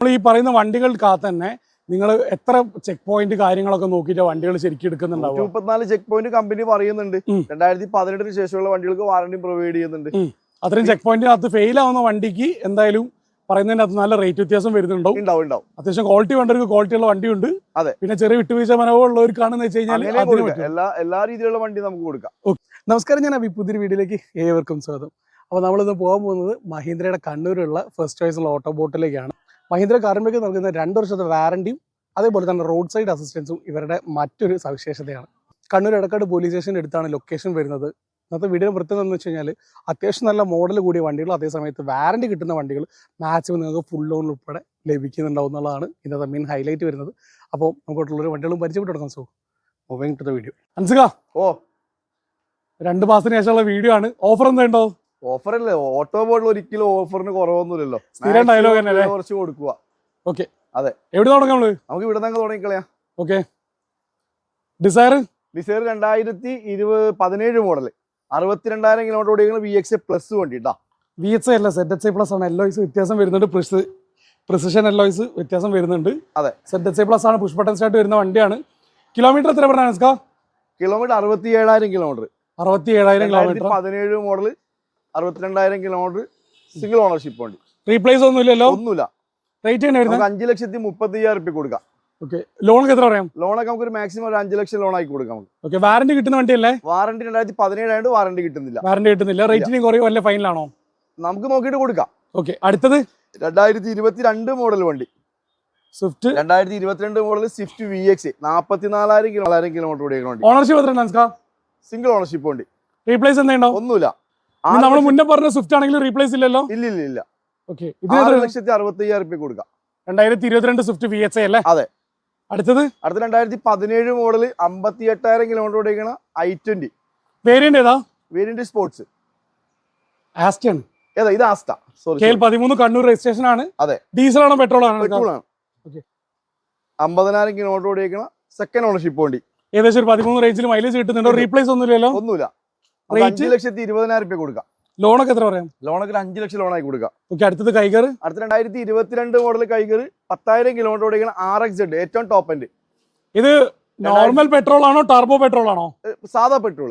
നമ്മൾ ഈ പറയുന്ന വണ്ടികൾക്കകത്ത് തന്നെ നിങ്ങൾ എത്ര ചെക്ക് പോയിന്റ് കാര്യങ്ങളൊക്കെ നോക്കിയിട്ട് വണ്ടികൾ ശരിക്കും എടുക്കുന്നുണ്ടാവും? 134 ചെക്ക് പോയിന്റ് കമ്പനി പറയുന്നുണ്ട്. 2018 ശേഷമുള്ള വണ്ടികൾക്ക് വാറണ്ടി പ്രൊവൈഡ് ചെയ്യുന്നുണ്ട്. അത്രയും ചെക്ക് പോയിന്റിനകത്ത് ഫെയിൽ ആവുന്ന വണ്ടിക്ക് എന്തായാലും പറയുന്നതിനകത്ത് നല്ല റേറ്റ് വ്യത്യാസം വരുന്നുണ്ടാവും. അത്യാവശ്യം ക്വാളിറ്റി വേണ്ടവർക്ക് ക്വാളിറ്റി ഉള്ള വണ്ടിയുണ്ട്. പിന്നെ ചെറിയ വിട്ടുവീഴ്ച മനോഹരമുള്ളവർക്കാണെന്ന് വെച്ച് കഴിഞ്ഞാൽ എല്ലാ രീതിയിലുള്ള വണ്ടി നമുക്ക് കൊടുക്കാം. നമസ്കാരം, ഞാൻ പുതിയൊരു വീഡിയോയിലേക്ക് ഏവർക്കും സ്വാഗതം. അപ്പോൾ നമ്മളിന്ന് പോകാൻ പോകുന്നത് മഹീന്ദ്രയുടെ കണ്ണൂരുള്ള ഫസ്റ്റ് ചോയ്സുള്ള ഓട്ടോബോട്ടിലേക്കാണ്. മഹീന്ദ്ര കാറിലേക്ക് നൽകുന്ന 2 വർഷത്തെ വാറണ്ടിയും അതേപോലെ തന്നെ റോഡ് സൈഡ് അസിസ്റ്റൻസും ഇവരുടെ മറ്റൊരു സവിശേഷതയാണ്. കണ്ണൂർ എടക്കാട് പോലീസ് സ്റ്റേഷൻ്റെ അടുത്താണ് ലൊക്കേഷൻ വരുന്നത്. ഇന്നത്തെ വീഡിയോ പ്രത്യേകത എന്ന് വെച്ച് കഴിഞ്ഞാൽ അത്യാവശ്യം നല്ല മോഡൽ കൂടിയ വണ്ടികൾ, അതേ സമയത്ത് വാറണ്ടി കിട്ടുന്ന വണ്ടികൾ മാക്സിമം നിങ്ങൾക്ക് ഫുൾ ലോൺ ഉൾപ്പെടെ ലഭിക്കുന്നുണ്ടാവും എന്നുള്ളതാണ് ഇന്നത്തെ മെയിൻ ഹൈലൈറ്റ് വരുന്നത്. അപ്പോൾ നമുക്കുള്ളൊരു വണ്ടികളും പരിചയപ്പെട്ട് തുടങ്ങാം. So moving to the video. Ansika, 2 മാസത്തിന് ശേഷമുള്ള വീഡിയോ ആണ്. ഓഫർ എന്താ? ഓഫർ അല്ലേ, ഓട്ടോബോട്ടിൽ ഒരിക്കലും ഓഫറിന് കുറവൊന്നുമില്ലല്ലോ. സ്ഥിരം ഡയലോഗ് തന്നെ കുറച്ച് കൊടുക്കുക. ഓക്കെ, അതെ. എവിടെ തുടങ്ങാം? നമുക്ക് ഇവിടെ നിന്ന് തുടങ്ങിക്കളയാം. ഓക്കെ, ഡിസയർ 2017 മോഡൽ 62,000 കിലോമീറ്റർ ഓടിക്കുന്ന VXA പ്ലസ് വണ്ടി കേട്ടോ. VXA അല്ല, ZXA പ്ലസ് ആണ്. എല്ലോയ്സ് വ്യത്യാസം വരുന്നുണ്ട്, പ്രിസിഷൻ എല്ലോയ്സ് വ്യത്യാസം വരുന്നുണ്ട്. അതെ, ZXA പ്ലസ് ആണ്, പുഷ് ബട്ടൺ സ്റ്റാർട്ട് വരുന്ന വണ്ടിയാണ്. കിലോമീറ്റർ എത്ര പറഞ്ഞാൽ? Kilometre 67,000 kilometre. 67,000 kilometre. 17 model 62,000 kilometre, single ownership വണ്ടി. റീപ്ലേസ് ഒന്നുമില്ലല്ലോ? ഒന്നുമില്ല. റേറ്റ് തന്നെ വരുന്നത് 5,30,000 കൊടുക്കാം. ഓക്കെ, ലോണൊക്കെ എത്ര പറയാം? ലോണൊക്കെ നമുക്ക് ഒരു മാക്സിമം ഒരു 5 ലക്ഷം ലോൺ ആക്കി കൊടുക്കാം. ഓക്കെ, വാറണ്ടി കിട്ടുന്ന വണ്ടിയല്ലേ? വാറണ്ടി 2017 ആയതുകൊണ്ട് വാറണ്ടി കിട്ടുന്നില്ല. വാറണ്ടി കിട്ടുന്നില്ല. റേറ്റിന് കുറയോ അല്ല ഫൈനലാണോ? നമുക്ക് നോക്കിയിട്ട് കൊടുക്കാം. ഓക്കെ, അടുത്തത് 2022 മോഡൽ വണ്ടി Swift. 2022 model Swift VXA 44,000 kilometre ഓടിക്കുന്ന വണ്ടി. ഓണർഷിപ്പ് എത്ര? സിംഗിൾ ഓണർഷിപ്പ് വണ്ടി. റീപ്ലേസ് എന്താ? ഒന്നുമില്ല. നമ്മൾ മുന്നേ പറഞ്ഞ സ്വിഫ്റ്റ് ആണെങ്കിൽ റീപ്ലേസ് ഇല്ലല്ലോ? ഇല്ല. ഓക്കെ, 6,65,000 കൊടുക്കാം. 2022 സ്വിഫ്റ്റ് VXA അല്ലേ? അതെ. അടുത്ത 2017 മോഡൽ 58,000 കിലോമീറ്റർ ഓടിക്കുന്ന i20. വേരിയന്റ് ഏതാ? Variant sports. ആസ്റ്റയാണ്. ഏതാ? ഇത് ആസ്റ്റ. KL13 കണ്ണൂർ രജിസ്ട്രേഷൻ ആണ്. അതെ. ഡീസൽ ആണോ പെട്രോൾ ആണോ? പെട്രോൾ ആണ്. 50,000 കിലോമീറ്റർ ഓടിക്കുന്ന സെക്കൻഡ് ഓണർഷിപ്പ് വണ്ടി. ഏകദേശം ഒരു 13 റേഞ്ചിൽ മൈലേജ് കിട്ടുന്നുണ്ടോ? റീപ്ലേസ് ഒന്നുമില്ലല്ലോ? ഒന്നുമില്ല. 5,20,000 കൊടുക്കാം. ലോണൊക്കെ എത്ര പറയാം? ലോണൊക്കെ 5 ലക്ഷം ലോണായി കൊടുക്കാം. ഓക്കെ, അടുത്തത് കൈഗർ. അടുത്ത 2022 മോഡൽ കൈഗർ 10,000 കിലോമീറ്റർ ഓടിക്കുന്ന RXZ ഏറ്റവും ടോപ്പ് എൻഡ്. ഇത് നോർമൽ പെട്രോൾ ആണോ ടർബോ പെട്രോൾ ആണോ? സാധാ പെട്രോൾ.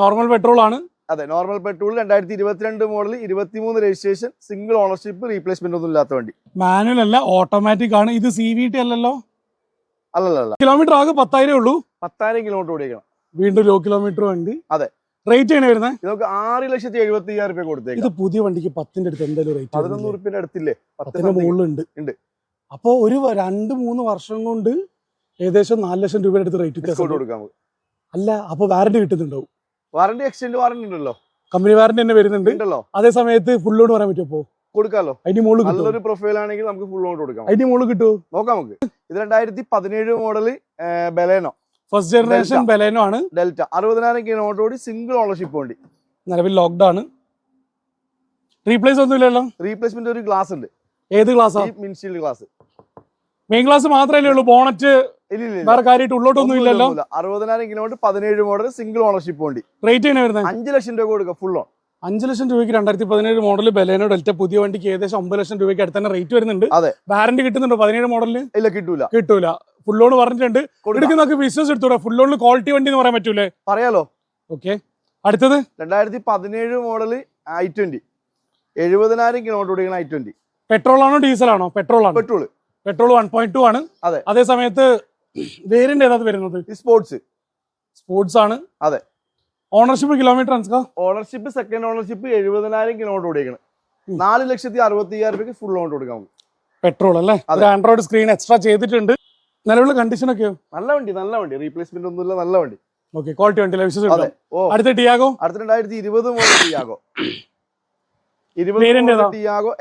നോർമൽ പെട്രോൾ ആണ്. അതെ, normal petrol. 2022 model 23 registration, single ownership, replacement ഒന്നും ഇല്ലാത്ത വണ്ടി. മാനുവൽ അല്ല, ഓട്ടോമാറ്റിക് ആണ്. ഇത് CVT അല്ലല്ലോ? അല്ലല്ല. കിലോമീറ്റർ ആകെ 10,000 ഉള്ളൂ. 10,000 കിലോമീറ്റർ ഓടിക്കണം. വീണ്ടും ലോ കിലോമീറ്റർ വണ്ടി. അതെ. റേറ്റ് ആണ് വരുന്നത്? ഇതൊക്കെ 6,70,000 കൊടുത്തേക്കാം. ഇത് പുതിയ വണ്ടിക്ക് 10ന്റെ അടുത്ത് എന്തായാലും റേറ്റ് 11,000 അടുത്തില്ലേ? 10ന്റെ മുകളിലുണ്ട്. അപ്പൊ ഒരു 2-3 വർഷം കൊണ്ട് ഏകദേശം 4 ലക്ഷം രൂപയുടെ അടുത്ത് റേറ്റ് കൊടുക്കാം. അല്ല, അപ്പൊ വാറണ്ടി കിട്ടുന്നുണ്ടാവും? വാറണ്ടി എക്സ്റ്റൻഡ് വാറണ്ടി ഉണ്ടല്ലോ, കമ്പനി വാറണ്ടി തന്നെ വരുന്നുണ്ട്. അതേ സമയത്ത് ഫുൾ ലോഡ് പറയാൻ പറ്റുമോ? കൊടുക്കാലോ. അതിന്റെ മുകളിൽ നല്ലൊരു പ്രൊഫൈൽ ആണെങ്കിൽ നമുക്ക് ഫുൾ ലോഡ് കൊടുക്കാം. അതിന്റെ മുകളിൽ കിട്ടുമോ? നോക്കാം നമുക്ക്. ഇത് 2017 model Baleno, first generation Baleno ആണ്. ഡെൽറ്റ 60,000 കിലോമീറ്റർ ഓടി, സിംഗിൾ ഓണർഷിപ്പ് വണ്ടി. നിലവിൽ ലോക്ക്ഡ് ആണ്. റീപ്ലേസ് ഒന്നുമില്ലല്ലോ? റീപ്ലേസ്മെന്റ് ഒരു ഗ്ലാസ് ഉണ്ട്. ഏത് ഗ്ലാസ്? മിൻഷീൽഡ് ഗ്ലാസ്. മെയിൻ ഗ്ലാസ് മാത്രമേ ഉള്ളൂ. ബോണറ്റ് വേറെ കാര്യമായിട്ട് ഉള്ളോട്ടൊന്നും ഇല്ലല്ലോ. 60,000 കിലോമീറ്റർ 17 മോഡൽ, സിംഗിൾ ഓണർഷിപ്പ് വണ്ടി. റേറ്റ് ആണ് വരുന്നത് 5 ലക്ഷം രൂപ കൊടുക്കുക ഫുൾ ഓൺ. 5 ലക്ഷം രൂപയ്ക്ക് 2017 മോഡൽ ബലേനോ ഡെൽറ്റ പുതിയ വണ്ടിക്ക് ഏകദേശം 9 ലക്ഷം രൂപയ്ക്ക് അടുത്ത് തന്നെ റേറ്റ് വരുന്നുണ്ട്. അതെ. വാറണ്ടി കിട്ടുന്നുണ്ടോ 17 മോഡലിന്? ഇല്ല, കിട്ടൂല. ഫുൾ ലോൺ പറഞ്ഞിട്ടുണ്ട്. എടുക്കുന്നൊക്കെ ബിസിനസ് എടുത്തൂടെ? ഫുൾ ലോണിൽ ക്വാളിറ്റി വണ്ടി എന്ന് പറയാൻ പറ്റൂലേ? പറയാലോ. ഓക്കെ, അടുത്തത് 2017 മോഡൽ i20 70,000 കിലോമീറ്റർ ഓടിക്കുന്ന i20. പെട്രോൾ ആണോ ഡീസൽ ആണോ? പെട്രോൾ ആണ്. പെട്രോൾ 1.2 ആണ്. അതെ. അതേ സമയത്ത് വേരിയന്റ് ഏതാ വരുന്നത്? സ്പോർട്സ് ആണ്. അതെ. Ownership kilometre? Ownership second ownership 70,000 kilometre ഓടിക്കണം. 4,60,000 ഫുൾ ലോൺ കൊടുക്കാം. പെട്രോൾ അല്ലേ? ആൻഡ്രോയിഡ് സ്ക്രീൻ എക്സ്ട്രാ ചെയ്തിട്ടുണ്ട്. നിലവിലുള്ള കണ്ടീഷൻ ഒക്കെയോ? നല്ല വണ്ടി. റീപ്ലേസ്മെന്റ് ഒന്നുമില്ല, നല്ല വണ്ടി. ഓക്കെ, ക്വാളിറ്റി വണ്ടി വിശ്വസിച്ചു. അടുത്ത ടിയാഗോ. അടുത്ത 2020 model Tiago. 20 Tiago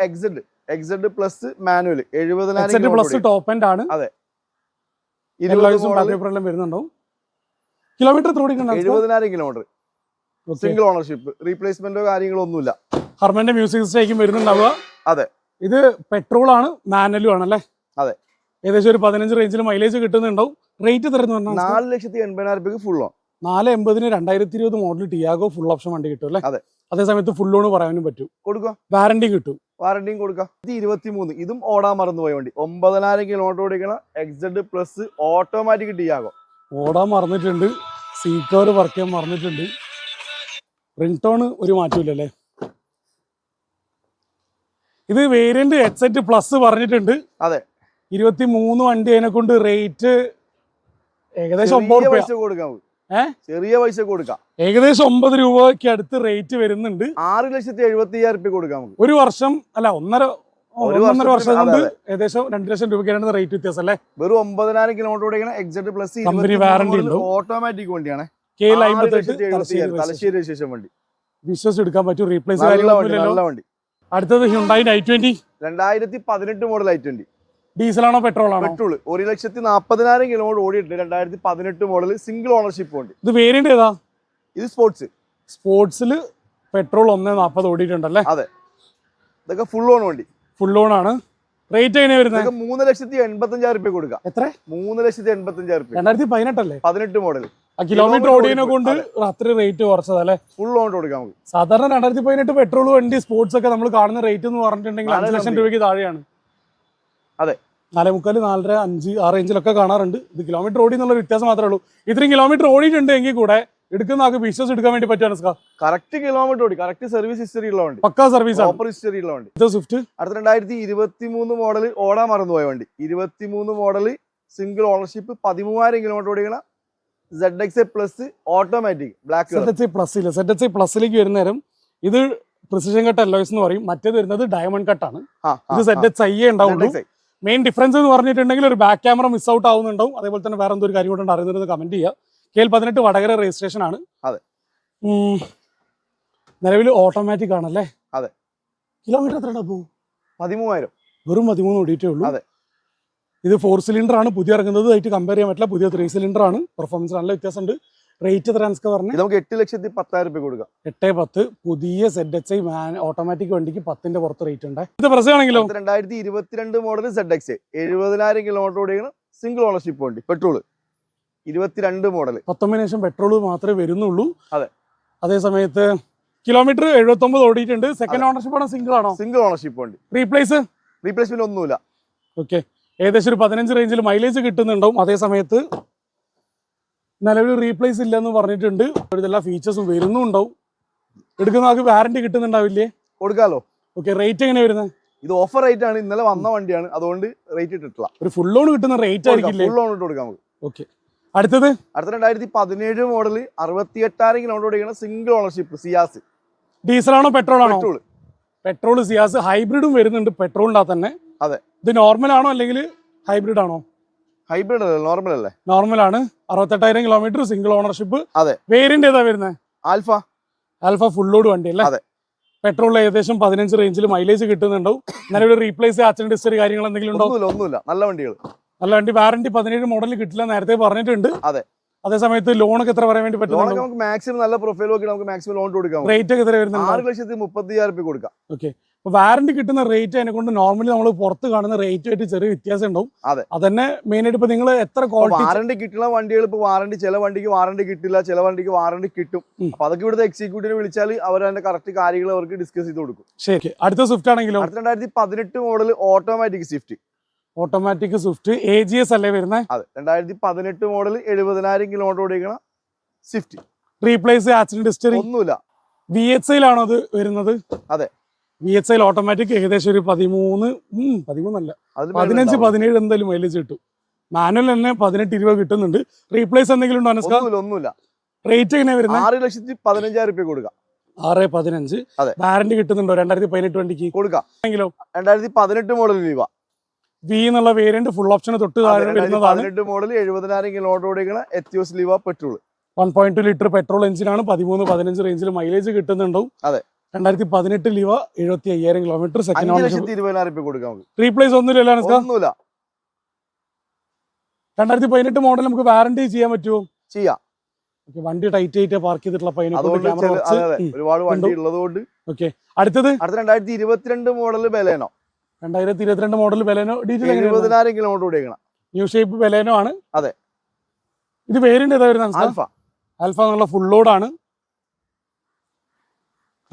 XZ plus manual 70,000 plus top end ആണ്. അതെ. 20 വരുന്നുണ്ടോ? കിലോമീറ്റർ 70,000 കിലോമീറ്റർ, സിംഗിൾ ഓണർഷിപ്പ്, റീപ്ലേസ്മെന്റോ കാര്യങ്ങളോ ഒന്നുമില്ല. ഹർമന്റെ മ്യൂസിക് സിസ്റ്റം വരുന്നുണ്ടാവുക. അതെ. ഇത് പെട്രോൾ ആണ്, മാനുവലും ആണല്ലേ? അതെ. ഏകദേശം ഒരു 15 റേഞ്ചിൽ മൈലേജ് കിട്ടുന്നുണ്ടാവും. റേറ്റ് തരുന്നു 4,80,000 full on. 480,000 2020 model Tiago full option വണ്ടി കിട്ടും അല്ലേ? അതെ. അതേ സമയത്ത് ഫുൾ ലോൺ പറയാനും പറ്റും. കൊടുക്കുക. വാറണ്ടി കിട്ടും. വാറണ്ടിയും കൊടുക്കാം. ഇത് 23, ഇതും ഓടാൻ മറന്നുപോയ വണ്ടി. 9000 കിലോമീറ്റർ ഓടിക്കണ എക്സഡ് പ്ലസ് ഓട്ടോമാറ്റിക് ടിയാഗോ. ഓടാൻ മറന്നിട്ടുണ്ട്, സീറ്റ് കവർ വർക്ക് ചെയ്യാൻ മറന്നിട്ടുണ്ട്, റിംഗ് ടോൺ ഒരു മാറ്റമില്ലല്ലേ. ഇത് വേരിയന്റ് എക്സെറ്റ് പ്ലസ് പറഞ്ഞിട്ടുണ്ട്. അതെ, 23 വണ്ടി അതിനെ കൊണ്ട് റേറ്റ് ഏകദേശം 9 ചെറിയ രൂപ. പൈസ കൊടുക്കാം. ചെറിയ പൈസ കൊടുക്കാം. ഏകദേശം 9 രൂപയ്ക്ക് അടുത്ത് റേറ്റ് വരുന്നുണ്ട്. 6,70,000 കൊടുക്കാം നമുക്ക്. ഒരു വർഷം അല്ല ഒന്നര വർഷം കൊണ്ട് അതെ. ഏകദേശം 2 ലക്ഷം രൂപയ്ക്കാണ് റേറ്റ് വ്യത്യാസം അല്ലേ. വെറും 9000 കിലോമീറ്റർ ഓടിക്കണ എക്സഡ് പ്ലസ് കമ്പനി വാറണ്ടി ഉണ്ട്. ഓട്ടോമാറ്റിക് വണ്ടിയാണ്. KL58 തലശ്ശേരി രജിസ്ട്രേഷൻ വണ്ടി. വിശ്വസിച്ച് എടുക്കാൻ പറ്റും. റീപ്ലേസ് നല്ല കാര്യങ്ങളൊന്നുമില്ലല്ലോ. വണ്ടി. അടുത്തത് ഹ്യുണ്ടായി i20. 2018 model i20. ഡീസലാണോ പെട്രോൾ ആണോ? പെട്രോൾ. 1,40,000 കിലോമീറ്റർ ഓടിയിട്ടുണ്ട്. 2018 മോഡൽ സിംഗിൾ ഓണർഷിപ്പ് ഉണ്ട്. ഇത് വേരിയന്റ് ഏതാ? ഇത് സ്പോർട്സ്. സ്പോർട്സിൽ പെട്രോൾ 1.40 ഓടിയിട്ടുണ്ടല്ലേ. അതെ, ഇതൊക്കെ ഫുൾ ഓൺ വണ്ടി. ഫുൾ ഓൺ ആണ്. റേറ്റ് എങ്ങനെയാ വരുന്നത്? 3,85,000 കൊടുക്കാം. എത്ര? 3,85,000. 2018 അല്ലേ? 18 മോഡൽ. കിലോമീറ്റർ ഓടിയതിനെ കൊണ്ട് അത്ര റേറ്റ് കുറച്ചതല്ലേ. ഫുൾ ഓൺ കൊടുക്കാം നമുക്ക്. സാധാരണ 2018 പെട്രോൾ വണ്ടി സ്പോർട്സ് ഒക്കെ നമ്മൾ കാണുന്ന റേറ്റ് എന്ന് പറഞ്ഞിട്ടുണ്ടെങ്കിൽ 5 ലക്ഷം രൂപയ്ക്ക് താഴെയാണ്. അതെ, 4.45, 4.5, 5 ആ റേഞ്ചിലൊക്കെ കാണാറുണ്ട്. ഇത് കിലോമീറ്റർ ഓടി എന്നുള്ള വ്യത്യാസം മാത്രമേ ഉള്ളൂ. ഇത്രയും കിലോമീറ്റർ ഓടിയിട്ടുണ്ട് എങ്കിൽ കൂടെ എടുക്കുന്ന ആൾക്ക് വിശ്വസ് എടുക്കാൻ വേണ്ടി പറ്റുകയാണ്. കറക്റ്റ് കിലോമീറ്റർ ഓടി, കറക്റ്റ് സർവീസ് ഹിസ്റ്ററി ഉള്ള വണ്ടി, പക്കാ സർവീസ് ആണ്. പ്രോപ്പർ ഹിസ്റ്ററി ഉള്ള വണ്ടി. ഇത് സ്വിഫ്റ്റ്. അടുത്ത 2023 മോഡൽ ഓടാൻ മറന്നുപോയ വണ്ടി. 23 മോഡൽ സിംഗിൾ ഓണർഷിപ്പ് 13,000 കിലോമീറ്റർ ഓടിക്കണ ZXA plus automatic black. ZXA പ്ലസിലേക്ക് വരുന്ന നേരം ഇത് പ്രിസിഷൻ കട്ട് അലോയ്സ് എന്ന് പറയും. മറ്റേത് വരുന്നത് ഡയമണ്ട് കട്ടാണ്. ഇത് ZXI ഉണ്ടാവുള്ളൂ. മെയിൻ ഡിഫറൻസ് എന്ന് പറഞ്ഞിട്ടുണ്ടെങ്കിൽ ഒരു ബാക്ക് ക്യാമറ മിസ് ഔട്ട് ആവുന്നുണ്ടാവും. അതേപോലെ തന്നെ വേറെ എന്തൊരു കാര്യം കൊണ്ട് അറിയുന്നത് കമന്റ് ചെയ്യുക. KL18 വടകര രജിസ്ട്രേഷൻ ആണ്. അതെ, നിലവിൽ ഓട്ടോമാറ്റിക് ആണല്ലേ. അതെ. കിലോമീറ്റർ എത്ര പോകും? 13,000. വെറും 13 ഓടിയിട്ടേ ഉള്ളൂ. അതെ. ഇത് 4 സിലിണ്ടർ ആണ്. പുതിയ ഇറങ്ങുന്നത് ആയിട്ട് കമ്പയർ ചെയ്യാൻ പറ്റില്ല. പുതിയ 3 സിലിണ്ടർ ആണ്. പെർഫോമൻസ് നല്ല വ്യത്യാസമുണ്ട്. റേറ്റ് എത്ര പറഞ്ഞു? നമുക്ക് 8,10,000 കൊടുക്കാം. 8.10. പുതിയ ZXI ഓട്ടോമാറ്റിക് വണ്ടിക്ക് 10ന്റെ പുറത്ത് റേറ്റ് ഉണ്ട്. ഇത് പ്രശ്നമാണെങ്കിലോ 2022 മോഡൽ ZXA 70,000 കിലോമീറ്റർ ഓടിക്കണം സിംഗിൾ ഓണർഷിപ്പ് വണ്ടി. Petrol 22 model. 19 ശേഷം പെട്രോൾ മാത്രമേ വരുന്നുള്ളൂ. അതെ. അതേ സമയത്ത് കിലോമീറ്റർ 79 ഓടിയിട്ടുണ്ട്. സെക്കൻഡ് ഓണർഷിപ്പ് ആണോ സിംഗിൾ ആണോ? സിംഗിൾ ഓണർഷിപ്പ് വണ്ടി. റീപ്ലേസ്മെന്റ് ഒന്നുമില്ല. ഓക്കെ. ഏകദേശം ഒരു 15 റേഞ്ചിൽ മൈലേജ് കിട്ടുന്നുണ്ടാവും. അതേ സമയത്ത് നിലവിൽ റീപ്ലേസ് ഇല്ലെന്ന് പറഞ്ഞിട്ടുണ്ട്. ഇതെല്ലാ ഫീച്ചേഴ്സും വരുന്നുണ്ടാവും. എടുക്കുന്ന ആൾക്ക് വാറണ്ടി കിട്ടുന്നുണ്ടാവില്ലേ? കൊടുക്കാലോ. ഓക്കെ. റേറ്റ് എങ്ങനെയാ വരുന്നത്? ഇത് ഓഫർ റേറ്റ് ആണ്. ഇന്നലെ വന്ന വണ്ടിയാണ്, അതുകൊണ്ട് റേറ്റ് ഇട്ടിട്ടില്ല. ഒരു ഫുൾ ലോൺ കിട്ടുന്ന റേറ്റ് ആയിരിക്കില്ലേ? ഫുൾ ലോൺ ഇട്ട് കൊടുക്കാം നമുക്ക്. ഓക്കെ. അടുത്ത 2017 മോഡൽ 68,000 കിലോമീറ്റർ ഓടിക്കണം സിംഗിൾ ഓണർഷിപ്പ് സിയാസ്. ഡീസലാണോ പെട്രോൾ ആണോ? പെട്രോൾ സിയാസ്. ഹൈബ്രിഡും വരുന്നുണ്ട് പെട്രോളിൻ്റെ തന്നെ. അതെ. ഇത് നോർമൽ ആണോ അല്ലെങ്കിൽ ഹൈബ്രിഡ് ആണോ? ഹൈബ്രിഡ് അല്ലേ, നോർമൽ അല്ലേ? നോർമൽ ആണ്. 68,000 കിലോമീറ്റർ സിംഗിൾ ഓണർഷിപ്പ്. അതെ. വേരിയന്റ് ഏതാ വരുന്നത്? ആൽഫ ഫുൾ ലോഡ് വണ്ടി അല്ലേ? അതെ. പെട്രോൾ ഏകദേശം 15 റേഞ്ചിൽ മൈലേജ് കിട്ടുന്നുണ്ടാവും. നിലവിൽ റീപ്ലേസ് ആക്സിഡന്റ് ഹിസ്റ്ററി കാര്യങ്ങൾ എന്തെങ്കിലും ഉണ്ടോ? ഒന്നുമില്ല. നല്ല വണ്ടികൾ. നല്ല വണ്ടി. വാറണ്ടി 17 മോഡൽ കിട്ടില്ല നേരത്തെ പറഞ്ഞിട്ടുണ്ട്. അതെ. അതേ സമയത്ത് ലോണൊക്കെ എത്ര പറയാൻ വേണ്ടി പറ്റും? നമുക്ക് മാക്സിമം നല്ല പ്രൊഫൈൽ നോക്കി നമുക്ക് മാക്സിമം ലോൺ കൊടുക്കാം. റേറ്റ് ഒക്കെ എത്ര വരുന്നത്? 6,30,000 കൊടുക്കാം. ഓക്കെ. അപ്പൊ വാറണ്ടി കിട്ടുന്ന റേറ്റ് അതിനെ കൊണ്ട് നോർമലി നമ്മൾ പുറത്ത് കാണുന്ന റേറ്റ് ആയിട്ട് ചെറിയ വ്യത്യാസം ഉണ്ടാവും. അതെ. അതന്നെ മെയിൻ ആയിട്ട് ഇപ്പൊ നിങ്ങൾ എത്ര ക്വാളിറ്റി വാറണ്ടി കിട്ടുന്ന വണ്ടികൾ ഇപ്പൊ ചില വണ്ടിക്ക് വാറണ്ടി കിട്ടില്ല, ചില വണ്ടിക്ക് വാറണ്ടി കിട്ടും. അപ്പൊ അതൊക്കെ ഇവിടുത്തെ എക്സിക്യൂട്ടീവിനെ വിളിച്ചാൽ അവർ അതിന്റെ കറക്റ്റ് കാര്യങ്ങൾ അവർക്ക് ഡിസ്കസ് ചെയ്ത് കൊടുക്കും. ശരി. അടുത്ത സ്വിഫ്റ്റ് ആണെങ്കിലോ? 2018 model automatic Swift. Automatic Swift AGS അല്ലേ വരുന്നത്? അതെ. 2018 മോഡൽ 70,000 കിലോമീറ്റർ ഓടിക്കണ സ്വിഫ്റ്റ്. റീപ്ലേസ് ആക്സിഡന്റ് ഹിസ്റ്ററി ഒന്നുമില്ല. VXI ആണോ അത് വരുന്നത്? അതെ. VXI ഓട്ടോമാറ്റിക് ഏകദേശം ഒരു 13 അല്ല 15-17 എന്തായാലും മൈലേജ് കിട്ടും. മാനുവൽ തന്നെ 18-20 കിട്ടുന്നുണ്ട്. റീപ്ലേസ് എന്തെങ്കിലും ഉണ്ടോ? ഒന്നുമില്ല. റേറ്റ് എങ്ങനെയാ വരുന്നത്? 6,15,000 കൊടുക്കാം. 6.15. വാറണ്ടി കിട്ടുന്നുണ്ടോ 2018 വണ്ടിക്ക്? കൊടുക്കാം. 2018 മോഡൽ ലീവ V എന്നുള്ള വേരിയന്റ് ഫുൾ ഓപ്ഷൻ തൊട്ട് താഴെ വരുന്നതാണ്. 18 മോഡൽ 70,000 കിലോമീറ്റർ ഓടിക്കണ Etios Liva petrol. 1.2 litre petrol എഞ്ചിനാണ്. 13-15 റേഞ്ചിൽ മൈലേജ് കിട്ടുന്നുണ്ടാവും. അതെ. 2018 ലീവ 75,000 കിലോമീറ്റർ. Second ownership. 5,20,000 കൊടുക്കാം. റീപ്ലേസ് ഒന്നുമില്ല. 2018 മോഡൽ നമുക്ക് വാറണ്ടി ചെയ്യാൻ പറ്റുമോ? ചെയ്യാം. വണ്ടി ടൈറ്റ് ആയിട്ട് പാർക്ക് ചെയ്തിട്ടുള്ള ഒരുപാട് വണ്ടി ഉള്ളതുകൊണ്ട്. ഓക്കെ. അടുത്തത് 2022 model Baleno. 2022 model Baleno. 70,000 kilometre ഓടിക്കണം. ന്യൂ ഷേപ്പ് ബലേനോ ആണ്. അതെ. ഇത് വേരിയന്റ് ഏതാ വരുന്നത്? ആൽഫ എന്നുള്ള ഫുൾ ലോഡ് ആണ്.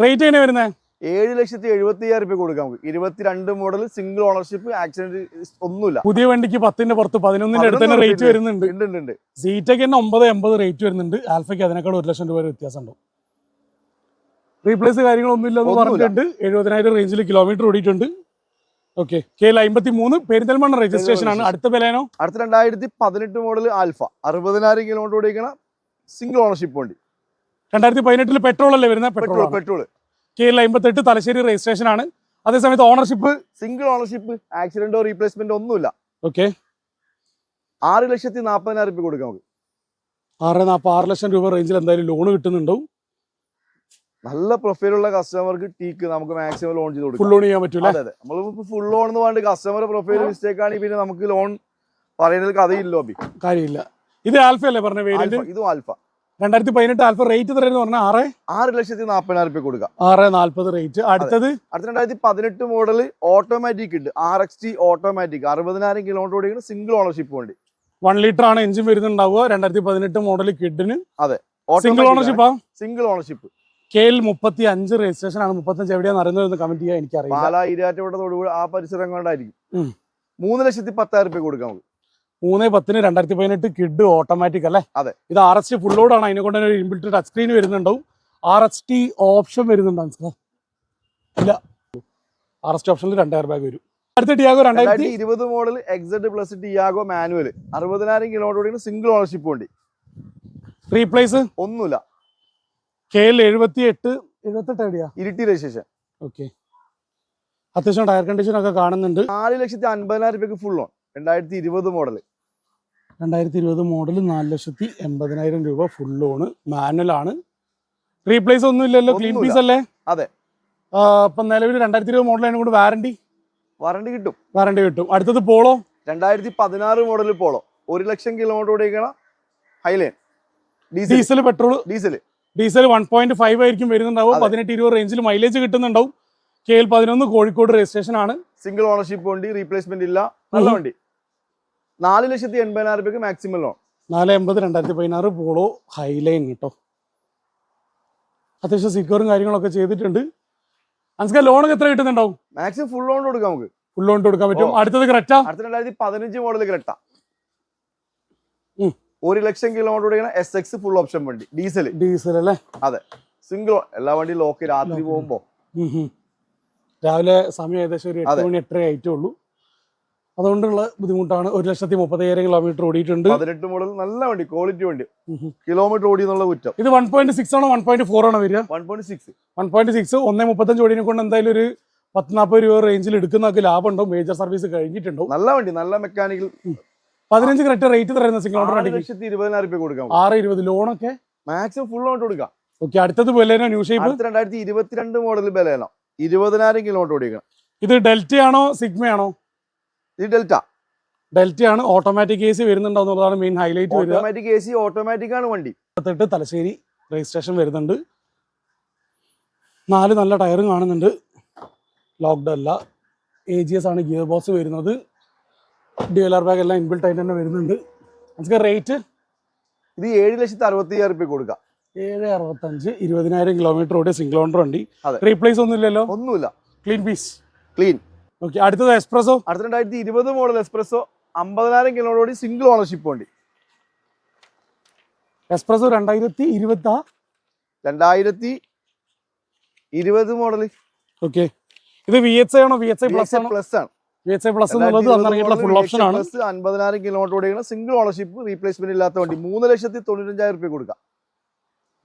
റേറ്റ് എങ്ങനെ വരുന്നത്? 7,70,000 കൊടുക്കാം നമുക്ക്. 22 മോഡൽ സിംഗിൾ ഓണർഷിപ്പ്, ആക്സിഡന്റ് ഒന്നുമില്ല. പുതിയ വണ്ടിക്ക് 10ന്റെ പുറത്ത് 11ന്റെ അടുത്ത് തന്നെ റേറ്റ് വരുന്നുണ്ട്. ഉണ്ട്. സീറ്റൊക്കെ തന്നെ 980 റേറ്റ് വരുന്നുണ്ട്. ആൽഫയ്ക്ക് അതിനേക്കാൾ 1 ലക്ഷം രൂപ വ്യത്യാസം ഉണ്ടാവും. റീപ്ലേസ് കാര്യങ്ങളൊന്നും ഇല്ലെന്ന് പറഞ്ഞിട്ടുണ്ട്. 70,000 റേഞ്ചിൽ കിലോമീറ്റർ ഓടിയിട്ടുണ്ട്. ഓക്കെ. KL 53 പെരിന്തൽമണ്ണ രജിസ്ട്രേഷൻ ആണ്. അടുത്ത വിലയാണോ? അടുത്ത 2018 മോഡൽ ആൽഫ 60,000 കിലോമീറ്റർ ഓടിക്കണ സിംഗിൾ ഓണർഷിപ്പ് വണ്ടി. 2018 പെട്രോൾ അല്ലേ വരുന്നത്? പെട്രോൾ. KL 58 തലശ്ശേരി രജിസ്ട്രേഷൻ ആണ്. അതേസമയത്ത് ഓണർഷിപ്പ് സിംഗിൾ ഓണർഷിപ്പ്, ആക്സിഡന്റോ റീപ്ലേസ്മെന്റ് ഒന്നുമില്ല. ഓക്കെ. 6,40,000 കൊടുക്കാം നമുക്ക്. 6 ലക്ഷം രൂപ റേഞ്ചിൽ എന്തായാലും ലോൺ കിട്ടുന്നുണ്ടാവും. നല്ല പ്രൊഫൈലുള്ള കസ്റ്റമർക്ക് ടീക്ക് നമുക്ക് മാക്സിമം ലോൺ ചെയ്ത് കൊടുക്കാം. ഫുൾ ലോൺ ചെയ്യാൻ പറ്റൂല. അതെ. നമ്മളിപ്പോ ഫുൾ ലോൺ എന്ന് പറഞ്ഞിട്ട് കസ്റ്റമർ പ്രൊഫൈൽ മിസ്റ്റേക്ക് ആണെങ്കിൽ പിന്നെ നമുക്ക് ലോൺ പറയുന്നതിൽ കഥയില്ലോ. കാര്യമില്ല. ഇത് ആൽഫ അല്ലേ പറഞ്ഞ വേരിയന്റ്? ഇതും ആൽഫ 2018 ആൽഫ. റേറ്റ് എത്രയെന്ന് പറഞ്ഞാൽ 6,40,000 കൊടുക്കാം. 6,40 റേറ്റ്. അടുത്ത 2018 മോഡൽ ഓട്ടോമാറ്റിക് ഉണ്ട്. RXT ഓട്ടോമാറ്റിക് 60,000 കിലോമീറ്റർ ഓടിക്കുന്ന സിംഗിൾ ഓണർഷിപ്പ് വണ്ടി. 1 ലിറ്റർ ആണ് എഞ്ചിൻ വരുന്നുണ്ടാവുക. 2018 മോഡൽ കിഡിന്. അതെ. സിംഗിൾ ഓണർഷിപ്പാ? Single ownership. KL 35 രജിസ്ട്രേഷൻ ആണ്. 35 എവിടെയാണെന്ന് അറിയുന്നത് കമന്റ് ചെയ്യാൻ എനിക്കറിയില്ല. പാലാ ഈരാറ്റോടെ തൊടുപുഴ ആ പരിസരം കൊണ്ടായിരിക്കും. 3,10,000 കൊടുക്കാം നമുക്ക്. 3,10 2018 കിഡ് ഓട്ടോമാറ്റിക് അല്ലേ? അതെ. ഇത് RST ഫുൾ ലോഡ് ആണ്. അതിനെ കൊണ്ട് ഒരു ഇൻബിൽറ്റ് ടച്ച് സ്ക്രീൻ വരുന്നുണ്ടാവും. RST ഓപ്ഷൻ വരുന്നുണ്ടോ? ഇല്ല. RST ഓപ്ഷനിൽ 2 ബാഗ് വരും. അടുത്ത Tiago 2020 model XZ plus Tiago manual 60,000 kilometre ഓടിക്കുന്ന സിംഗിൾ ഓണർഷിപ്പ് വണ്ടി. റീപ്ലേസ് ഒന്നുമില്ല. KL 78 എവിടെയാ? ഇരിട്ടി രജിസ്ട്രേഷൻ. ഓക്കെ. അത്യാവശ്യം ടയർ കണ്ടീഷൻ ഒക്കെ കാണുന്നുണ്ട്. 4,50,000 ഫുൾ ലോൺ. 2020 മോഡൽ. 2020 മോഡൽ 4,80,000 രൂപ ഫുൾ ലോണ്. മാനുവൽ ആണ്. റീപ്ലേസ് ഒന്നും ഇല്ലല്ലോ. ക്ലീൻ പീസ് അല്ലേ? അതെ. ഇപ്പൊ നിലവിൽ 2020 മോഡൽ അതിനെ കൊണ്ട് വാറണ്ടി കിട്ടും. അടുത്തത് പോളോ 2016 മോഡൽ പോളോ 1 ലക്ഷം കിലോമീറ്റർ ഓടിക്കണ ഹൈലൈൻ ഡീസൽ പെട്രോൾ ഡീസൽ 1.5 ആയിരിക്കും വരുന്നുണ്ടാവും. 18-20 റേഞ്ചിൽ മൈലേജ് കിട്ടുന്നുണ്ടാവും. KL 11 കോഴിക്കോട് രജിസ്ട്രേഷൻ ആണ്. സിംഗിൾ ഓണർഷിപ്പ് വണ്ടി. റീപ്ലേസ്മെന്റ് ഇല്ല. നല്ല വണ്ടി. 4,80,000 മാക്സിമം ലോൺ. 480 2016 പോളോ ഹൈലൈൻ കേട്ടോ. അത്യാവശ്യം സിക്യൂറും കാര്യങ്ങളൊക്കെ ചെയ്തിട്ടുണ്ട്. അൻസ്ക ലോണൊക്കെ എത്ര കിട്ടുന്നുണ്ടാവും? മാക്സിമം ഫുൾ ലോൺ കൊടുക്കാം നമുക്ക്. ഫുൾ ലോൺ കൊടുക്കാൻ പറ്റും. അടുത്തത് ക്രെറ്റ. അടുത്ത 2015 മോഡൽ ക്രെറ്റ 1 ലക്ഷം കിലോമീറ്റർ ഓടിക്കുന്ന SX ഫുൾ ഓപ്ഷൻ വണ്ടി. ഡീസൽ അല്ലേ? അതെ. സിംഗിൾ. എല്ലാ വണ്ടിയും ലോക്ക്. രാത്രി പോകുമ്പോ രാവിലെ സമയം ഏകദേശം ഒരു 8 മണി 8:30 ആയിട്ടേ ഉള്ളൂ. അതുകൊണ്ടുള്ള ബുദ്ധിമുട്ടാണ്. 1,30,000 കിലോമീറ്റർ ഓടിയിട്ടുണ്ട്. 18 മോഡൽ നല്ല വണ്ടി. ക്വാളിറ്റി വണ്ടി. കിലോമീറ്റർ ഓടി എന്നുള്ള കുറ്റം. ഇത് 1.6 ആണോ 1.4 ആണോ വരിക? 1.6. 1.35 ഓടിനെ കൊണ്ട് എന്തായാലും ഒരു 10-40 രൂപ റേഞ്ചിൽ എടുക്കുന്നതൊക്കെ ലാഭം ഉണ്ടാവും. മേജർ സർവീസ് കഴിഞ്ഞിട്ടുണ്ടാവും. നല്ല വണ്ടി. നല്ല മെക്കാനിക്കൽ. 15 കറക്റ്റ് റേറ്റ് തരുന്ന സിംഗിൾ ഓണർ 6,20,000 കൊടുക്കാം. 6,20 ലോണൊക്കെ മാക്സിമം ഫുൾ ലോൺ കൊടുക്കാം. ഓക്കെ. അടുത്തത് Baleno new shape 2022 model Baleno 20,000 kilometre ഓടിക്കണം. ഇത് ഡെൽറ്റ ആണോ സിഗ്മ ആണോ? ഇത് ഡെൽറ്റ ആണ്. ഓട്ടോമാറ്റിക് AC വരുന്നുണ്ടോ എന്നുള്ളതാണ് main highlight. Automatic AC automatic ആണ് വണ്ടി. തലശ്ശേരി രജിസ്ട്രേഷൻ വരുന്നുണ്ട്. 4 നല്ല ടയറും കാണുന്നുണ്ട്. ലോക്ക്ഡ് അല്ല. AGS ആണ് ഗിയർ ബോക്സ് വരുന്നത്. DLR ബാഗ് എല്ലാം ഇൻബിൽട്ട് ആയിട്ട് തന്നെ വരുന്നുണ്ട്. റേറ്റ് ഇത് 7,60,000 കൊടുക്കാം. 765 20,000 കിലോമീറ്റർ ഓടിയ സിംഗിൾ ഓണർ വണ്ടി. റീപ്ലേസ് ഒന്നും ഇല്ലല്ലോ? ഒന്നുമില്ല. Clean piece. ക്ലീൻ. ഓക്കെ. അടുത്തത് എക്സ്പ്രസോ. അടുത്ത 2020 മോഡൽ എക്സ്പ്രസോ 50,000 കിലോമീറ്റർ ഓടി സിംഗിൾ ഓണർഷിപ്പ് വണ്ടി. S-Presso 2020 model. ഓക്കെ. ഇത് VXI ആണോ? VXI പ്ലസ് ആണ്. VXI പ്ലസ് എന്നുള്ളത് അന്നിറങ്ങിയിട്ടുള്ള ഫുൾ ഓപ്ഷൻ ആണ്. 50,000 കിലോമീറ്റർ ഓടിക്കുന്ന സിംഗിൾ ഓണർഷിപ്പ്. റീപ്ലേസ്മെന്റ് ഇല്ലാത്ത വണ്ടി. 3,95,000 കൊടുക്കാം.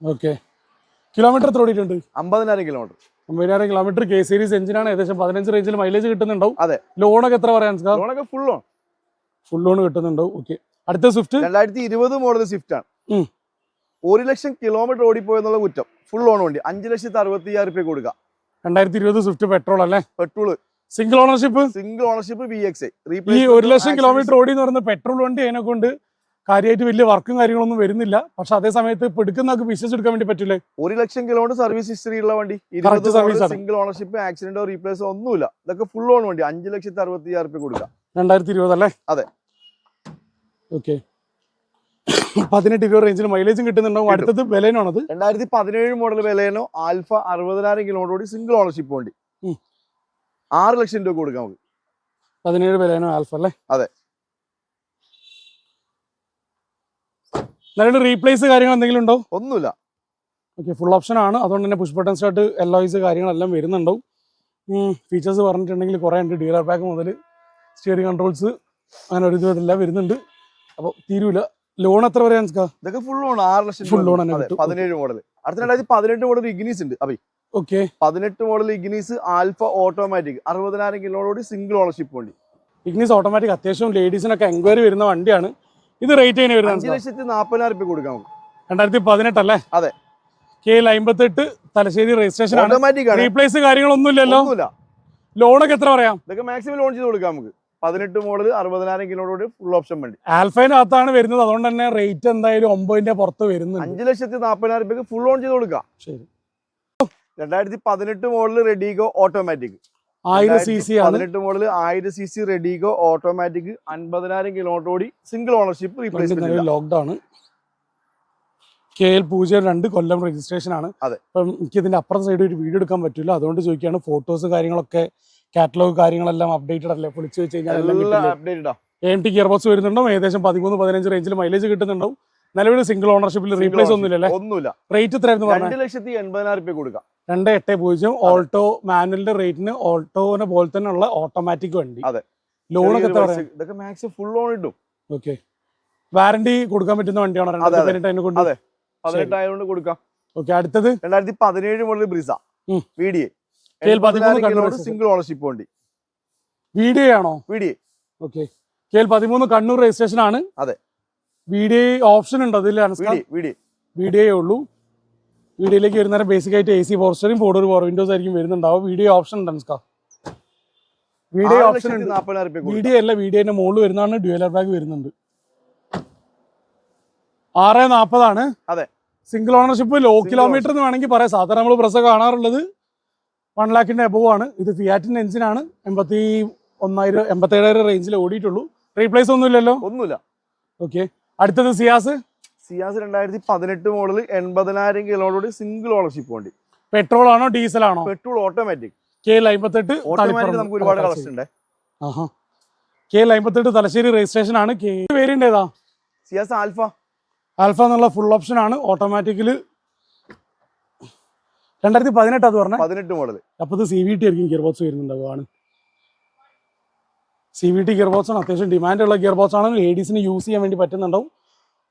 ഓക്കെ. കിലോമീറ്റർ എത്ര ഓടിയിട്ടുണ്ട്? 50,000 കിലോമീറ്റർ. 50,000 കിലോമീറ്റർ. K സീരീസ് എഞ്ചിനാണ്. ഏകദേശം 15 റേഞ്ചിൽ മൈലേജ് കിട്ടുന്നുണ്ടാവും. അതെ. ലോണൊക്കെ എത്ര പറയാൻ? ലോണൊക്കെ ഫുൾ ലോൺ. ഫുൾ ലോൺ കിട്ടുന്നുണ്ടാവും. ഓക്കെ. അടുത്ത സ്വിഫ്റ്റ് 2020 മോഡൽ സ്വിഫ്റ്റ് ആണ്. 1 ലക്ഷം കിലോമീറ്റർ ഓടിപ്പോയെന്നുള്ള കുറ്റം. ഫുൾ ലോൺ വണ്ടി. 5,60,000 കൊടുക്കാം. 2020 സ്വിഫ്റ്റ് പെട്രോൾ അല്ലേ? പെട്രോൾ. Single ownership VXI. ഈ 1 ലക്ഷം കിലോമീറ്റർ ഓടി എന്ന് പറയുന്ന പെട്രോൾ വണ്ടി അതിനെ കൊണ്ട് കാര്യമായിട്ട് വലിയ വർക്കും കാര്യങ്ങളൊന്നും വരുന്നില്ല. പക്ഷെ അതേ സമയത്ത് ഇപ്പൊ എടുക്കുന്നവർക്ക് വിശ്വസിച്ചെടുക്കാൻ വേണ്ടി പറ്റില്ലേ? 1 ലക്ഷം കിലോമീറ്റർ സർവീസ് ഹിസ്റ്ററി ഉള്ള വണ്ടി. Single ownership. ആക്സിഡന്റോ റീപ്ലേസോ ഒന്നുമില്ല. ഇതൊക്കെ ഫുൾ ഓൺ വണ്ടി. 5,60,000 കൊടുക്കാം. 2020 അല്ലേ? അതെ. ഓക്കെ. 18-20 റേഞ്ചിൽ മൈലേജും കിട്ടുന്നുണ്ടാവും. അടുത്തത് ബലേനാണത്. 2017 model Baleno alpha 60,000 kilometre single ownership വണ്ടി. 6 ലക്ഷം രൂപ കൊടുക്കാം നമുക്ക്. 17 ബലേനോ ആൽഫ അല്ലേ? അതെ. നല്ല റീപ്ലേസ് കാര്യങ്ങൾ എന്തെങ്കിലും ഉണ്ടോ? ഒന്നുമില്ല. ഓക്കെ, ഫുൾ ഓപ്ഷൻ ആണ്. അതുകൊണ്ട് തന്നെ പുഷ് ബട്ടൺ സ്റ്റാർട്ട്, എൽഒഎസ് കാര്യങ്ങളെല്ലാം വരുന്നുണ്ടാവും. ഫീച്ചേഴ്സ് പറഞ്ഞിട്ടുണ്ടെങ്കിൽ കുറേ ഉണ്ട്. ഡീലർ പാക്ക് മുതൽ സ്റ്റിയറിംഗ് കൺട്രോൾസ് അങ്ങനെ ഒരു ഇതെല്ലാം വരുന്നുണ്ട്. അപ്പോൾ തീരൂല. ലോൺ എത്ര വരെ? ഇതൊക്കെ ഫുൾ ലോൺ 6 ലക്ഷം ഫുൾ ലോൺ തന്നെ. 17 മോഡൽ. അടുത്ത 2018 മോഡൽ ഇഗ്നീസ് ഉണ്ട്. Abhi okay, 18 model Ignis Alpha automatic 60,000 kilometre single ownership വണ്ടി. ഇഗ്നീസ് ഓട്ടോമാറ്റിക് അത്യാവശ്യം ലേഡീസിനൊക്കെ എൻക്വയറി വരുന്ന വണ്ടിയാണ്. ഇത് റേറ്റ് എങ്ങനെ വരുന്നത്? 5,40,000 രൂപ കൊടുക്കാം. 2018 അല്ലേ? അതെ. KL 58 തലശ്ശേരി രജിസ്ട്രേഷൻ ആണ്. ഓട്ടോമാറ്റിക് ആണ്. റീപ്ലേസ് കാര്യങ്ങളൊന്നും ഇല്ലല്ലോ. ലോണൊക്കെ എത്ര പറയാം? ഇതൊക്കെ മാക്സിമം ലോൺ ചെയ്ത് കൊടുക്കാം നമുക്ക്. 18 മോഡൽ 60,000 കിലോമീറ്റർ ഫുൾ ഓപ്ഷൻ വണ്ടി. ആൽഫൈനകത്താണ് വരുന്നത്. അതുകൊണ്ട് തന്നെ റേറ്റ് എന്തായാലും 9ന്റെ പുറത്ത് വരുന്നുണ്ട്. 5,40,000 രൂപയ്ക്ക് ഫുൾ ലോൺ ചെയ്ത് കൊടുക്കാം. ശരി. 2018 മോഡൽ റെഡിഗോ ഓട്ടോമാറ്റിക് 1000 cc ആണ്. 18 model 1000 cc redi-GO automatic 50,000 kilometre ഓടി സിംഗിൾ ഓണർഷിപ്പ് റീപ്ലേസ്മെന്റ്. ലോക്ക്ഡ് ആണ്. KL 02 കൊല്ലം രജിസ്ട്രേഷൻ ആണ്. അതെ. അപ്പം എനിക്ക് ഇതിന്റെ അപ്പുറത്തെ സൈഡ് ഒരു വീഡിയോ എടുക്കാൻ പറ്റില്ല. അതുകൊണ്ട് ചോദിക്കുകയാണ്. ഫോട്ടോസ് കാര്യങ്ങളൊക്കെ കാറ്റലോഗ് കാര്യങ്ങളെല്ലാം അപ്ഡേറ്റഡ് അല്ലേ? പൊളിച്ച് വെച്ച് കഴിഞ്ഞാൽ AMT ഗിയർ ബോക്സ് വരുന്നുണ്ടാവും. ഏകദേശം 13-15 റേഞ്ചിൽ മൈലേജ് കിട്ടുന്നുണ്ടാവും. നിലവിൽ സിംഗിൾ ഓണർഷിപ്പിൽ റീപ്ലേസ് ഒന്നുമില്ലല്ലേ? ഒന്നുമില്ല. റേറ്റ് എത്രയായിരുന്നു പറഞ്ഞത്? 2,80,000 രൂപ കൊടുക്കാം. 280. ഓൾട്ടോ മാനുവലിന്റെ റേറ്റിന് ഓൾട്ടോനെ പോലെ തന്നെ ഉള്ള ഓട്ടോമാറ്റിക് വണ്ടി. അതെ. ലോണൊക്കെ എത്ര പറയാം? ഇതൊക്കെ മാക്സിമം ഫുൾ ലോൺ കിട്ടും. ഓക്കെ, വാറണ്ടി കൊടുക്കാൻ പറ്റുന്ന വണ്ടിയാണോ? 2018 കൊണ്ട് 18 ആയതുകൊണ്ട് കൊടുക്കാം. ഓക്കെ, അടുത്തത് 2017 മോഡൽ ബ്രിസ VDA സിംഗിൾ ഓണർഷിപ്പ് വണ്ടി. VDA ആണോ? VDA. Okay, KL 13 Kannur registration ആണ്. അതെ. VDA ഓപ്ഷൻ ഉണ്ട് അതിൽ? VDA ഉള്ളൂ. VDAയിലേക്ക് വരുന്നേരം ബേസിക് ആയിട്ട് AC power steering, 4 power Windows ആയിരിക്കും വരുന്നുണ്ടാവും. VDA ഓപ്ഷൻ ഉണ്ട് അനുസ്ക? VDA ഓപ്ഷൻ ഉണ്ട്. 40,000 രൂപ. VDA അല്ല, VDAന്റെ മുകളിൽ വരുന്നതാണ്. ഡ്യുവലർ ബാഗ് വരുന്നുണ്ട്. 640 ആണ്. അതെ. സിംഗിൾ ഓണർഷിപ്പ്, ലോ കിലോമീറ്റർ എന്ന് വേണമെങ്കിൽ പറയാം. സാധാരണ നമ്മൾ പ്രസ് കാണാറുള്ളത് 1 ലാഖിന്റെ എബവ് ആണ്. ഇത് ഫിയാറ്റിന്റെ എഞ്ചിനാണ്. 87,000 റേഞ്ചിൽ ഓടിയിട്ടുള്ളൂ. റീപ്ലേസ് ഒന്നും ഇല്ലല്ലോ? ഒന്നുമില്ല. ഓക്കെ, അടുത്തത് Ciaz 2018 model 80,000 kilometre single ownership വണ്ടി. പെട്രോൾ ആണോ ഡീസൽ ആണോ? Petrol automatic. KL 58 ഓട്ടോമാറ്റിക് നമുക്ക് ഒരുപാട് കളക്ഷൻ ഉണ്ട്. KL 58 തലശ്ശേരി രജിസ്ട്രേഷൻ ആണ്. വേരിയന്റ് ഏതാ? സിയാസ് ആൽഫ എന്നുള്ള ഫുൾ ഓപ്ഷൻ ആണ്. ഓട്ടോമാറ്റിക്കല് 2018 അത് പറഞ്ഞത്? 18 മോഡൽ. അപ്പൊ ഇത് CVT ആയിരിക്കും ഗിയർ ബോക്സ് വരുന്നുണ്ടാവുകയാണ്. CVT ഗിയർ ബോക്സ് ആണ്. അത്യാവശ്യം ഡിമാൻഡ് ഉള്ള ഗിയർ ബോക്സ് ആണ്. ലേഡീസിന് യൂസ് ചെയ്യാൻ വേണ്ടി പറ്റുന്നുണ്ടാവും.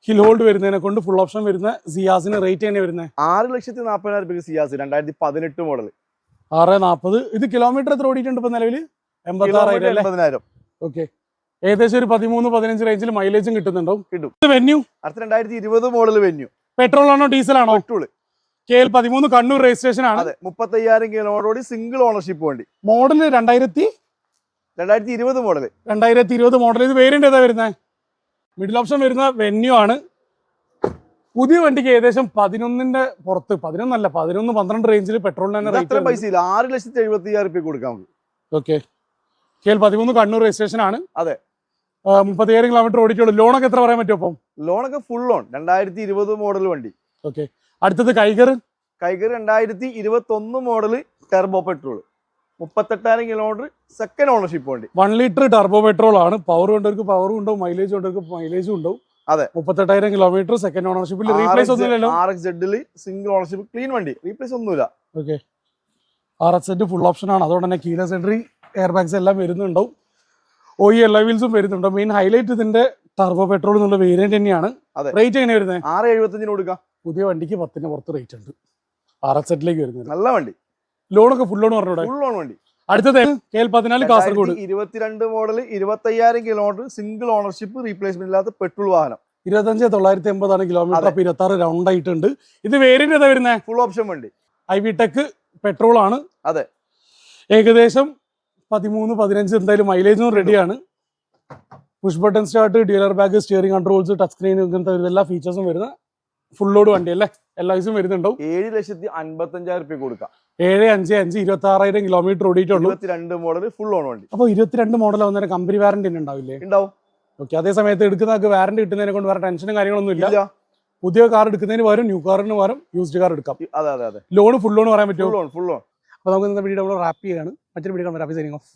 ഹിൽ ഹോൾഡ് വരുന്നതിനെ കൊണ്ട് ഫുൾ ഓപ്ഷൻ വരുന്ന സിയാസിന് റേറ്റ് തന്നെ വരുന്നത് 6,40,000 രൂപ. സിയാസ് 2018 മോഡൽ 640. ഇത് കിലോമീറ്റർ എത്ര ഓടിയിട്ടുണ്ട് ഇപ്പൊ നിലവിൽ? 86,000. ഓക്കെ, ഏകദേശം ഒരു 13-15 റേഞ്ചിൽ മൈലേജും കിട്ടുന്നുണ്ടാവും. വെന്യൂ അടുത്ത 2020 മോഡൽ വെന്യൂ. പെട്രോൾ ആണോ ഡീസൽ ആണോ? പെട്രോൾ. KL 13 കണ്ണൂർ രജിസ്ട്രേഷൻ ആണ്. 35,000 കിലോമീറ്റർ സിംഗിൾ ഓണർഷിപ്പ് വണ്ടി. Model 2020 model. 2020 മോഡൽ. ഇത് വേരിയന്റ് ഏതാ വരുന്നത്? മിഡിൽ ഓപ്ഷൻ വരുന്ന വെന്യൂ ആണ്. പുതിയ വണ്ടിക്ക് ഏകദേശം 11ന്റെ പുറത്ത്, 11 11-12 റേഞ്ചിൽ പെട്രോളിന് തന്നെ റേറ്റ്. പൈസ 6,70,000 രൂപ കൊടുക്കാം. ഓക്കെ, KL 13 കണ്ണൂർ രജിസ്ട്രേഷൻ ആണ്. അതെ. 30,000 കിലോമീറ്റർ ഓടിക്കുള്ളൂ. ലോണൊക്കെ എത്ര പറയാൻ പറ്റും? അപ്പം ലോണൊക്കെ ഫുൾ ലോൺ. 2020 മോഡൽ വണ്ടി. ഓക്കെ, അടുത്തത് Kiger 2021 model Turbo petrol 38,000 kilometre second ownership വണ്ടി. 1 ലിറ്റർ ടർബോ പെട്രോൾ ആണ്. പവർ കൊണ്ടവർക്ക് പവറും ഉണ്ടാവും, മൈലേജ് കൊണ്ടവർക്ക് മൈലേജും ഉണ്ടാവും. അതെ. 38,000 കിലോമീറ്റർ സെക്കൻഡ് ഓണർഷിപ്പിൽ. റീപ്ലേസ് ഒന്നുമില്ലല്ലോ? RXZ സിംഗിൾ ഓണർഷിപ്പ് ക്ലീൻ വണ്ടി. റീപ്ലേസ് ഒന്നുമില്ല. ഓക്കെ, RXZ ഫുൾ ഓപ്ഷൻ ആണ്. അതുകൊണ്ട് തന്നെ കീലെസ് എൻട്രി, എയർ ബാഗ്സ് എല്ലാം വരുന്നുണ്ടാവും. OE എല്ലാ വീൽസും വരുന്നുണ്ടോ? മെയിൻ ഹൈലൈറ്റ് ഇതിന്റെ ടർബോ പെട്രോൾ എന്നുള്ള വേരിയന്റ് തന്നെയാണ്. റേറ്റ് എങ്ങനെ വരുന്നത്? 6,75 കൊടുക്കാം. പുതിയ വണ്ടിക്ക് 10ന് പുറത്ത് റേറ്റ് ഉണ്ട്. RXZ-ലേക്ക് വരുന്നത് നല്ല വണ്ടി. ലോണൊക്കെ ഫുൾ ലോൺ പറഞ്ഞൂടെ? ഫുൾ ലോൺ വണ്ടി. അടുത്തത് KL 14 Kasaragod 22 model 25,000 kilometre single ownership replacement ഇല്ലാത്ത പെട്രോൾ വാഹനം. 25,980 കിലോമീറ്റർ. അപ്പൊ 26 റൗണ്ട് ആയിട്ടുണ്ട്. ഇത് വേരിയന്റ് ഏതാ വരുന്നത്? ഫുൾ ഓപ്ഷൻ വണ്ടി. IVTEC പെട്രോൾ ആണ്. അതെ. ഏകദേശം 13-15 എന്തായാലും മൈലേജും റെഡിയാണ്. Push button start, dealer bag, steering controls, touch screen, ഇങ്ങനത്തെ എല്ലാ ഫീച്ചേഴ്സും വരുന്ന ഫുൾ ലോഡ് വണ്ടി അല്ലേ? എല്ലാ ദിവസവും വരുന്നുണ്ടാവും. 7,55,000 രൂപ കൊടുക്കാം. 755 26,000 കിലോമീറ്റർ ഓടിയിട്ടുള്ളൂ. 22 മോഡൽ ഫുൾ ഓൺ വണ്ടി. അപ്പൊ 22 മോഡൽ ആവുന്നേരം കമ്പനി വാറന്റി ഉണ്ടാവില്ലേ? ഉണ്ടാവും. ഓക്കെ, അതേ സമയത്ത് എടുക്കുന്നതൊക്കെ വാറണ്ടി കിട്ടുന്നതിനെ കൊണ്ട് വേറെ ടെൻഷനും കാര്യങ്ങളൊന്നും ഇല്ല. ഇല്ല. പുതിയ കാർ എടുക്കുന്നതിന് പകരം ന്യൂ കാറിന് പകരം യൂസ്ഡ് കാർ എടുക്കാം. അതെ അതെ അതെ. ലോൺ ഫുൾ ലോൺ പറയാൻ പറ്റുമോ? Full on. അപ്പോൾ നമുക്ക് ഇന്നത്തെ വീഡിയോ നമ്മൾ റാപ്പ് ചെയ്യാണ്. മറ്റൊരു വീഡിയോ കാണാം. റാപ്പ് സൈനിങ് ഓഫ്.